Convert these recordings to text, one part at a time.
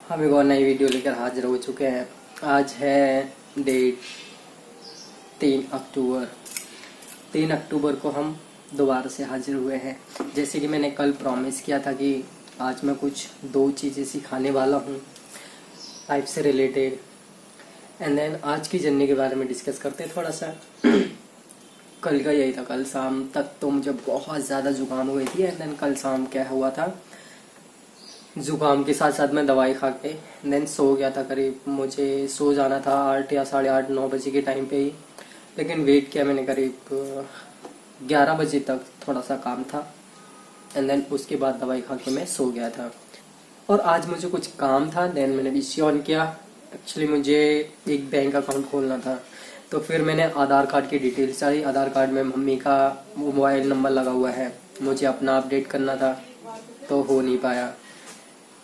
हम एक और नई वीडियो लेकर हाजिर हो चुके हैं। आज है डेट 3 अक्टूबर। 3 अक्टूबर को हम दोबारा से हाजिर हुए हैं। जैसे कि मैंने कल प्रॉमिस किया था कि आज मैं कुछ 2 चीज़ें सिखाने वाला हूँ लाइफ से रिलेटेड। एंड देन आज की जर्नी के बारे में डिस्कस करते हैं थोड़ा सा। कल का यही था, कल शाम तक तो मुझे बहुत ज़्यादा जुकाम हो गई थी। एंड देन कल शाम क्या हुआ था, जुकाम के साथ साथ मैं दवाई खा के देन सो गया था। करीब मुझे सो जाना था 8 या 8:30-9 बजे के टाइम पे ही, लेकिन वेट किया मैंने करीब 11 बजे तक, थोड़ा सा काम था। एंड देन उसके बाद दवाई खा के मैं सो गया था। और आज मुझे कुछ काम था, देन मैंने पीसी ऑन किया। एक्चुअली मुझे एक बैंक अकाउंट खोलना था, तो फिर मैंने आधार कार्ड की डिटेल्स डाली। आधार कार्ड में मम्मी का मोबाइल नंबर लगा हुआ है, मुझे अपना अपडेट करना था तो हो नहीं पाया।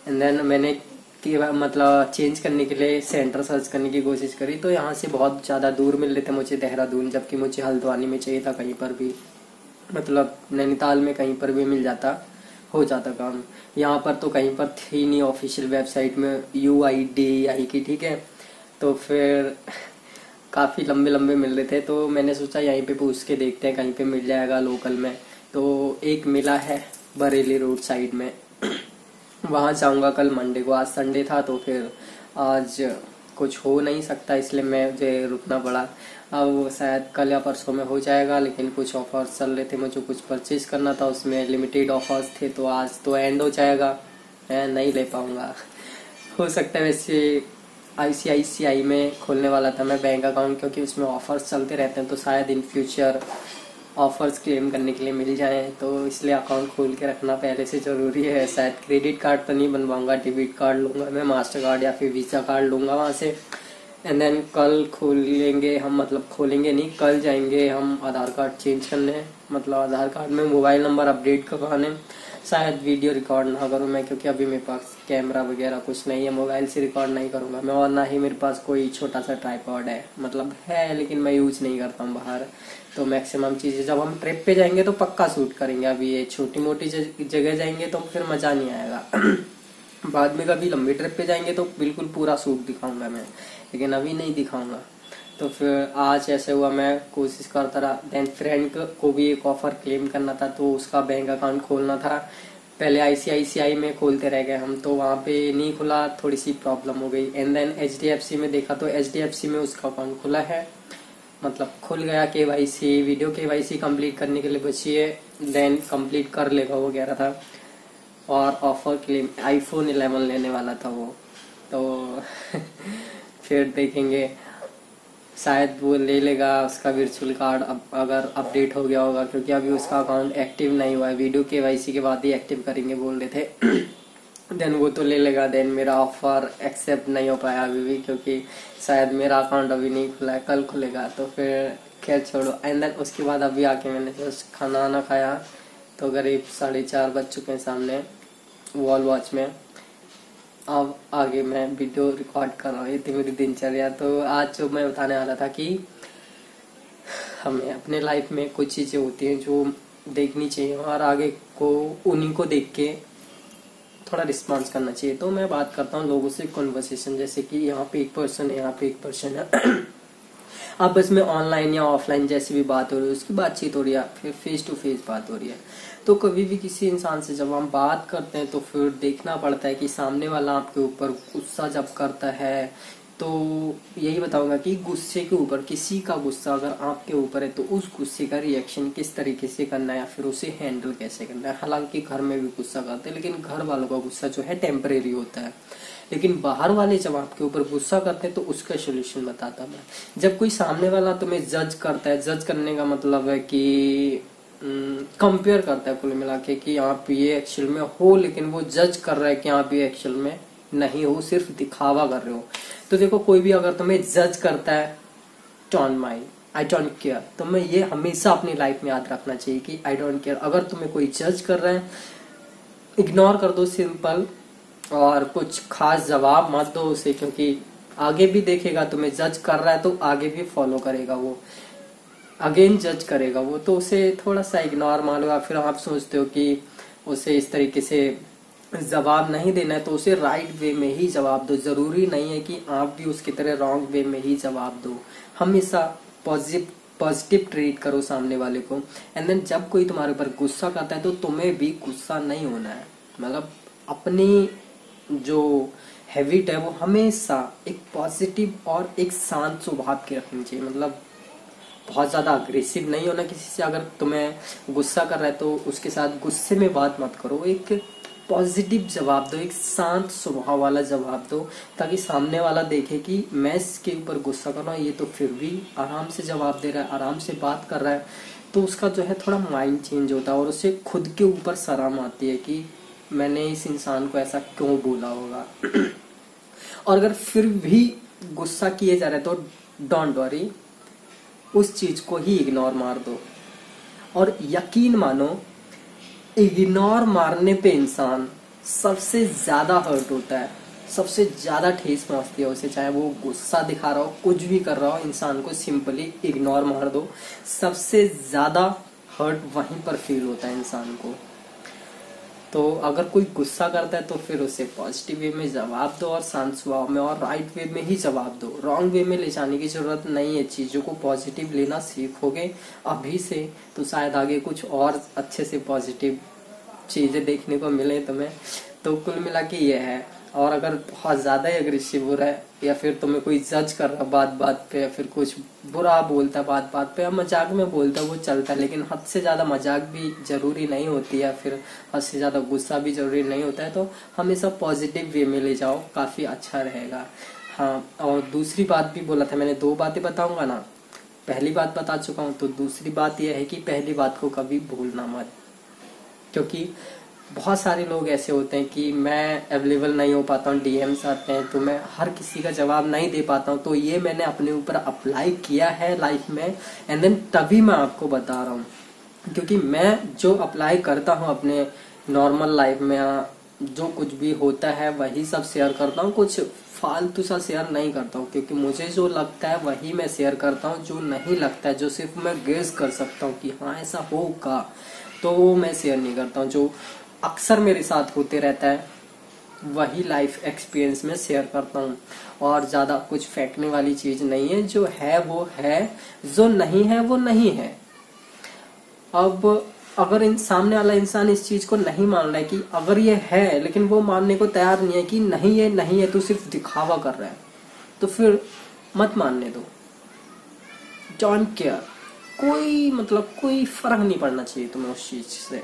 एंड देन मैंने मतलब चेंज करने के लिए सेंटर सर्च करने की कोशिश करी, तो यहाँ से बहुत ज़्यादा दूर मिल रहे थे मुझे देहरादून, जबकि मुझे हल्द्वानी में चाहिए था। कहीं पर भी मतलब नैनीताल में कहीं पर भी मिल जाता, हो जाता काम। यहाँ पर तो कहीं पर थी नहीं ऑफिशियल वेबसाइट में UIDAI की, ठीक है। तो फिर काफ़ी लंबे लंबे मिल रहे थे, तो मैंने सोचा यहीं पे पूछ के देखते हैं कहीं पे मिल जाएगा लोकल में। तो एक मिला है बरेली रोड साइड में, वहाँ जाऊँगा कल मंडे को। आज संडे था तो फिर आज कुछ हो नहीं सकता, इसलिए मुझे रुकना पड़ा। अब शायद कल या परसों में हो जाएगा, लेकिन कुछ ऑफर्स चल रहे थे, मुझे कुछ परचेज करना था, उसमें लिमिटेड ऑफर्स थे, तो आज तो एंड हो जाएगा, मैं नहीं ले पाऊँगा। हो सकता है। वैसे ICICI में खोलने वाला था मैं बैंक अकाउंट, क्योंकि उसमें ऑफर्स चलते रहते हैं, तो शायद इन फ्यूचर ऑफर्स क्लेम करने के लिए मिल जाए, तो इसलिए अकाउंट खोल के रखना पहले से ज़रूरी है। शायद क्रेडिट कार्ड तो नहीं बनवाऊंगा, डेबिट कार्ड लूँगा मैं, मास्टर कार्ड या फिर वीज़ा कार्ड लूँगा वहाँ से। एंड देन कल खोलेंगे हम, मतलब खोलेंगे नहीं, कल जाएंगे हम आधार कार्ड चेंज करने, मतलब आधार कार्ड में मोबाइल नंबर अपडेट करवाने। शायद वीडियो रिकॉर्ड ना करूँ मैं, क्योंकि अभी मेरे पास कैमरा वगैरह कुछ नहीं है, मोबाइल से रिकॉर्ड नहीं करूँगा मैं। और ना ही मेरे पास कोई छोटा सा ट्राइपॉड है, मतलब है लेकिन मैं यूज़ नहीं करता हूँ बाहर। तो मैक्सिमम चीज़ें जब हम ट्रिप पे जाएंगे तो पक्का शूट करेंगे। अभी ये छोटी मोटी जगह जाएंगे तो फिर मज़ा नहीं आएगा। बाद में कभी लंबी ट्रिप पे जाएंगे तो बिल्कुल पूरा सूट दिखाऊंगा मैं, लेकिन अभी नहीं दिखाऊंगा। तो फिर आज ऐसे हुआ, मैं कोशिश करता रहा। देन फ्रेंड को भी एक ऑफर क्लेम करना था, तो उसका बैंक अकाउंट खोलना था। पहले ICICI में खोलते रह गए हम, तो वहाँ पे नहीं खुला, थोड़ी सी प्रॉब्लम हो गई। एंड देन HDFC में देखा तो HDFC में उसका अकाउंट खुला है, मतलब खुल गया। KYC वीडियो KYC कंप्लीट करने के लिए बची है, देन कंप्लीट कर लेगा वो कह रहा था। और ऑफर के लिए iPhone 11 लेने वाला था वो, तो फिर देखेंगे, शायद वो ले लेगा उसका वर्चुअल कार्ड अब अगर अपडेट हो गया होगा, क्योंकि अभी उसका अकाउंट एक्टिव नहीं हुआ है। वीडियो KYC के बाद ही एक्टिव करेंगे बोल रहे थे। देन वो तो ले लेगा। देन मेरा ऑफर एक्सेप्ट नहीं हो पाया अभी भी, क्योंकि शायद मेरा अकाउंट अभी नहीं खुला है, कल खुलेगा, तो फिर खैर छोड़ो। एंड देन उसके बाद अभी आके मैंने जस्ट खाना वाना खाया, तो करीब 4:30 बज चुके हैं सामने वॉल वॉच में। अब आगे मैं वीडियो रिकॉर्ड कर रहा हूँ, ये थी मेरी दिनचर्या। तो आज जो मैं बताने वाला था कि हमें अपने लाइफ में कुछ चीज़ें होती हैं जो देखनी चाहिए, और आगे को उन्हीं को देख के थोड़ा रिस्पॉन्स करना चाहिए। तो मैं बात करता हूँ लोगों से कन्वर्सेशन, जैसे कि यहाँ पे एक पर्सन है, यहाँ पे एक पर्सन है। आपस में ऑनलाइन या ऑफलाइन जैसी भी बात हो रही है, उसकी बातचीत हो रही है, फिर फेस टू फेस बात हो रही है। तो कभी भी किसी इंसान से जब हम बात करते हैं तो फिर देखना पड़ता है कि सामने वाला आपके ऊपर गुस्सा जब करता है, तो यही बताऊंगा कि गुस्से के ऊपर, किसी का गुस्सा अगर आपके ऊपर है तो उस गुस्से का रिएक्शन किस तरीके से करना है, या फिर उसे हैंडल कैसे करना है। हालांकि घर में भी गुस्सा करते हैं, लेकिन घर वालों का गुस्सा जो है टेम्परेरी होता है, लेकिन बाहर वाले जब आपके ऊपर गुस्सा करते हैं तो उसका सोल्यूशन बताता मैं। जब कोई सामने वाला तुम्हें जज करता है, जज करने का मतलब है कि कंपेयर करता है कुल मिला के कि आप ये एक्चुअल में हो, लेकिन वो जज कर रहा है कि आप ये एक्चुअल में नहीं हो, सिर्फ दिखावा कर रहे हो। तो देखो, कोई भी अगर तुम्हें जज करता है, don't mind, I don't care. तो मैं ये हमेशा अपनी लाइफ में याद रखना चाहिए कि आई डोंट केयर। अगर तुम्हें कोई जज कर रहा है, इग्नोर कर दो सिंपल, और कुछ खास जवाब मत दो उसे, क्योंकि आगे भी देखेगा तुम्हें जज कर रहा है तो आगे भी फॉलो करेगा वो, अगेन जज करेगा वो, तो उसे थोड़ा सा इग्नोर मार लो। फिर आप सोचते हो कि उसे इस तरीके से जवाब नहीं देना है तो उसे राइट वे में ही जवाब दो। जरूरी नहीं है कि आप भी उसकी तरह रॉन्ग वे में ही जवाब दो। हमेशा पॉजिटिव ट्रीट करो सामने वाले को। एंड देन जब कोई तुम्हारे ऊपर गुस्सा करता है तो तुम्हें भी गुस्सा नहीं होना है। मतलब अपनी जो हैबिट है वो हमेशा एक पॉजिटिव और एक शांत स्वभाव की रखनी चाहिए। मतलब बहुत ज्यादा अग्रेसिव नहीं होना किसी से। अगर तुम्हें गुस्सा कर रहा है तो उसके साथ गुस्से में बात मत करो। एक पॉजिटिव जवाब दो, एक शांत स्वभाव वाला जवाब दो, ताकि सामने वाला देखे कि मैं इसके ऊपर गुस्सा कर रहा हूँ, ये तो फिर भी आराम से जवाब दे रहा है, आराम से बात कर रहा है। तो उसका जो है थोड़ा माइंड चेंज होता है और उसे खुद के ऊपर शर्म आती है कि मैंने इस इंसान को ऐसा क्यों बोला होगा। और अगर फिर भी गुस्सा किए जा रहे हैं तो डोंट वरी, उस चीज को ही इग्नोर मार दो। और यकीन मानो, इग्नोर मारने पे इंसान सबसे ज्यादा हर्ट होता है, सबसे ज्यादा ठेस पहुंचती है उसे। चाहे वो गुस्सा दिखा रहा हो, कुछ भी कर रहा हो, इंसान को सिंपली इग्नोर मार दो। सबसे ज्यादा हर्ट वहीं पर फील होता है इंसान को। तो अगर कोई गुस्सा करता है तो फिर उसे पॉजिटिव वे में जवाब दो और शांत स्वभाव में और राइट वे में ही जवाब दो। रॉन्ग वे में ले जाने की जरूरत नहीं है। चीजों को पॉजिटिव लेना सीखोगे अभी से तो शायद आगे कुछ और अच्छे से पॉजिटिव चीजें देखने को मिले तुम्हें। तो कुल मिला के ये है। और अगर बहुत ज्यादा ही अग्रेसिव हो रहा है या फिर तुम्हें कोई जज कर रहा है बात बात पे, या फिर कुछ बुरा बोलता है बात बात पे, या मजाक में बोलता है, वो चलता है। लेकिन हद से ज्यादा मजाक भी जरूरी नहीं होती है, फिर हद से ज्यादा गुस्सा भी जरूरी नहीं होता है। तो हमेशा पॉजिटिव वे में ले जाओ, काफी अच्छा रहेगा। हाँ, और दूसरी बात भी बोला था मैंने, 2 बातें बताऊंगा ना। पहली बात बता चुका हूँ, तो दूसरी बात यह है कि पहली बात को कभी भूलना मत। क्योंकि बहुत सारे लोग ऐसे होते हैं कि मैं अवेलेबल नहीं हो पाता हूँ, डीएम्स आते हैं तो मैं हर किसी का जवाब नहीं दे पाता हूँ। तो ये मैंने अपने ऊपर अप्लाई किया है लाइफ में, एंड देन तभी मैं आपको बता रहा हूँ। क्योंकि मैं जो अप्लाई करता हूँ अपने नॉर्मल लाइफ में, जो कुछ भी होता है वही सब शेयर करता हूँ। कुछ फालतू सा शेयर नहीं करता हूँ, क्योंकि मुझे जो लगता है वही मैं शेयर करता हूँ। जो नहीं लगता है, जो सिर्फ मैं गेस कर सकता हूँ कि हाँ ऐसा होगा, तो वो मैं शेयर नहीं करता हूँ। जो अक्सर मेरे साथ होते रहता है वही लाइफ एक्सपीरियंस में शेयर करता हूँ। और ज्यादा कुछ फेंकने वाली चीज नहीं है। जो है वो है, जो नहीं है वो नहीं है। अब अगर सामने वाला इंसान इस चीज को नहीं मान रहा है कि अगर ये है, लेकिन वो मानने को तैयार नहीं है कि नहीं ये नहीं है, तो सिर्फ दिखावा कर रहा है, तो फिर मत मानने दो। डोंट केयर, कोई फर्क नहीं पड़ना चाहिए तुम्हें उस चीज से।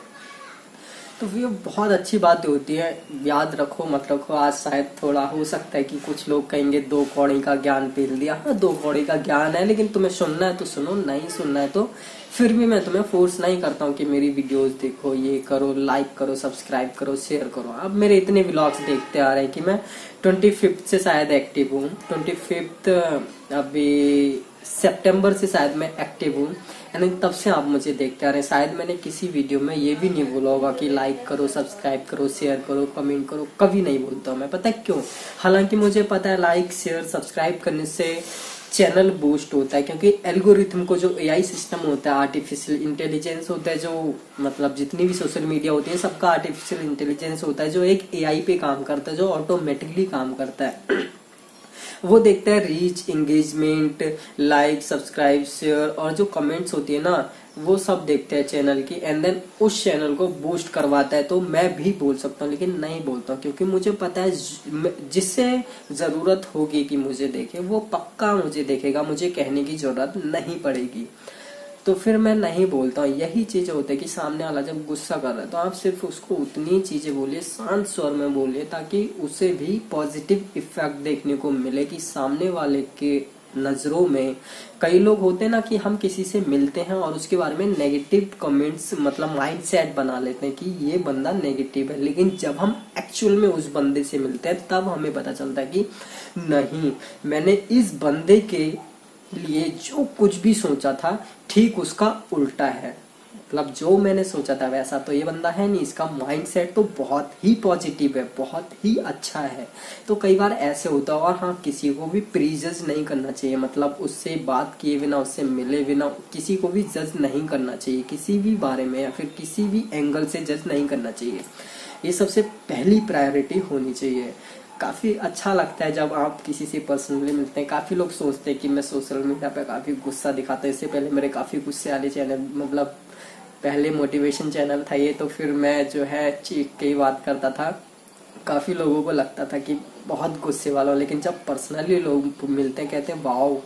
तो ये बहुत अच्छी बात होती है। याद रखो मत रखो, आज शायद थोड़ा हो सकता है कि कुछ लोग कहेंगे 2 कौड़ी का ज्ञान पेल दिया। हाँ, 2 कौड़ी का ज्ञान है, लेकिन तुम्हें सुनना है तो सुनो, नहीं सुनना है तो फिर भी मैं तुम्हें फोर्स नहीं करता हूँ कि मेरी वीडियोस देखो, ये करो, लाइक करो, सब्सक्राइब करो, शेयर करो। अब मेरे इतने व्लॉग्स देखते आ रहे हैं कि मैं 25 से शायद एक्टिव हूँ। 25 अभी सितंबर से शायद मैं एक्टिव हूँ, यानी तब से आप मुझे देखते आ रहे हैं। शायद मैंने किसी वीडियो में ये भी नहीं बोला होगा कि लाइक करो, सब्सक्राइब करो, शेयर करो, कमेंट करो। कभी नहीं बोलता हूँ मैं, पता है क्यों? हालांकि मुझे पता है लाइक शेयर सब्सक्राइब करने से चैनल बूस्ट होता है, क्योंकि एल्गोरिथम को जो एआई सिस्टम होता है, आर्टिफिशियल इंटेलिजेंस होता है, जो मतलब जितनी भी सोशल मीडिया होती है सबका आर्टिफिशियल इंटेलिजेंस होता है, जो एक एआई पे काम करता है, जो ऑटोमेटिकली काम करता है। वो देखता है reach, engagement, like, subscribe, share और जो कमेंट्स होती है ना, वो सब देखते हैं चैनल की, एंड देन उस चैनल को बूस्ट करवाता है। तो मैं भी बोल सकता हूँ, लेकिन नहीं बोलता हूँ, क्योंकि मुझे पता है जिससे जरूरत होगी कि मुझे देखे, वो पक्का मुझे देखेगा, मुझे कहने की जरूरत नहीं पड़ेगी। तो फिर मैं नहीं बोलता हूँ। यही चीज होता है कि सामने वाला जब गुस्सा कर रहा है तो आप सिर्फ उसको उतनी चीजें बोलिए, शांत स्वर में बोलिए, ताकि उसे भी पॉजिटिव इफेक्ट देखने को मिले। कि सामने वाले के नजरों में कई लोग होते हैं ना कि हम किसी से मिलते हैं और उसके बारे में नेगेटिव कमेंट्स, मतलब माइंड सेट बना लेते हैं कि ये बंदा नेगेटिव है। लेकिन जब हम एक्चुअल में उस बंदे से मिलते हैं तब हमें पता चलता है कि नहीं, मैंने इस बंदे के लिए जो कुछ भी सोचा था ठीक उसका उल्टा है। मतलब जो मैंने सोचा था वैसा तो ये बंदा है नहीं, इसका माइंडसेट तो बहुत ही पॉजिटिव है, बहुत ही अच्छा है। तो कई बार ऐसे होता है। और हाँ, किसी को भी प्रीजज नहीं करना चाहिए, मतलब उससे बात किए बिना, उससे मिले बिना किसी को भी जज नहीं करना चाहिए, किसी भी बारे में या फिर किसी भी एंगल से जज नहीं करना चाहिए। ये सबसे पहली प्रायोरिटी होनी चाहिए। काफ़ी अच्छा लगता है जब आप किसी से पर्सनली मिलते हैं। काफ़ी लोग सोचते हैं कि मैं सोशल मीडिया पे काफ़ी गुस्सा दिखाता है। इससे पहले मेरे काफ़ी गुस्से वाले चैनल, मतलब पहले मोटिवेशन चैनल था ये, तो फिर मैं जो है चीख के ही बात करता था। काफ़ी लोगों को लगता था कि बहुत गुस्से वाला हो, लेकिन जब पर्सनली लोग मिलते हैं कहते हैं वाओ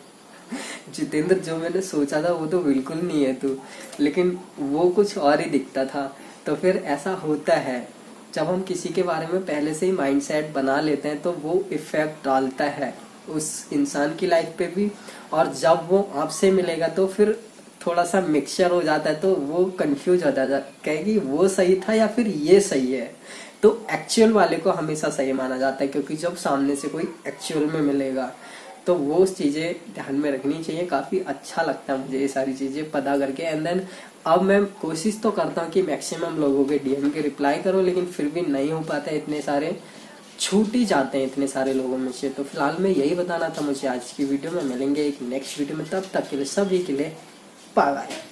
जितेंद्र, जो मैंने सोचा था वो तो बिल्कुल नहीं है तू, लेकिन वो कुछ और ही दिखता था। तो फिर ऐसा होता है, जब हम किसी के बारे में पहले से ही माइंडसेट बना लेते हैं तो वो इफेक्ट डालता है उस इंसान की लाइफ पे भी। और जब वो आपसे मिलेगा तो फिर थोड़ा सा मिक्सचर हो जाता है, तो वो कंफ्यूज हो जाता है, कहेगी वो सही था या फिर ये सही है। तो एक्चुअल वाले को हमेशा सही माना जाता है, क्योंकि जब सामने से कोई एक्चुअल में मिलेगा तो वो चीज़ें ध्यान में रखनी चाहिए। काफ़ी अच्छा लगता है मुझे ये सारी चीज़ें पता करके। एंड देन अब मैं कोशिश तो करता हूँ कि मैक्सिमम लोगों के डीएम के रिप्लाई करूँ, लेकिन फिर भी नहीं हो पाता है, इतने सारे छूट ही जाते हैं इतने सारे लोगों में से। तो फिलहाल मैं यही बताना था मुझे आज की वीडियो में। मिलेंगे एक नेक्स्ट वीडियो में, तब तक के लिए सभी के लिए बाय बाय।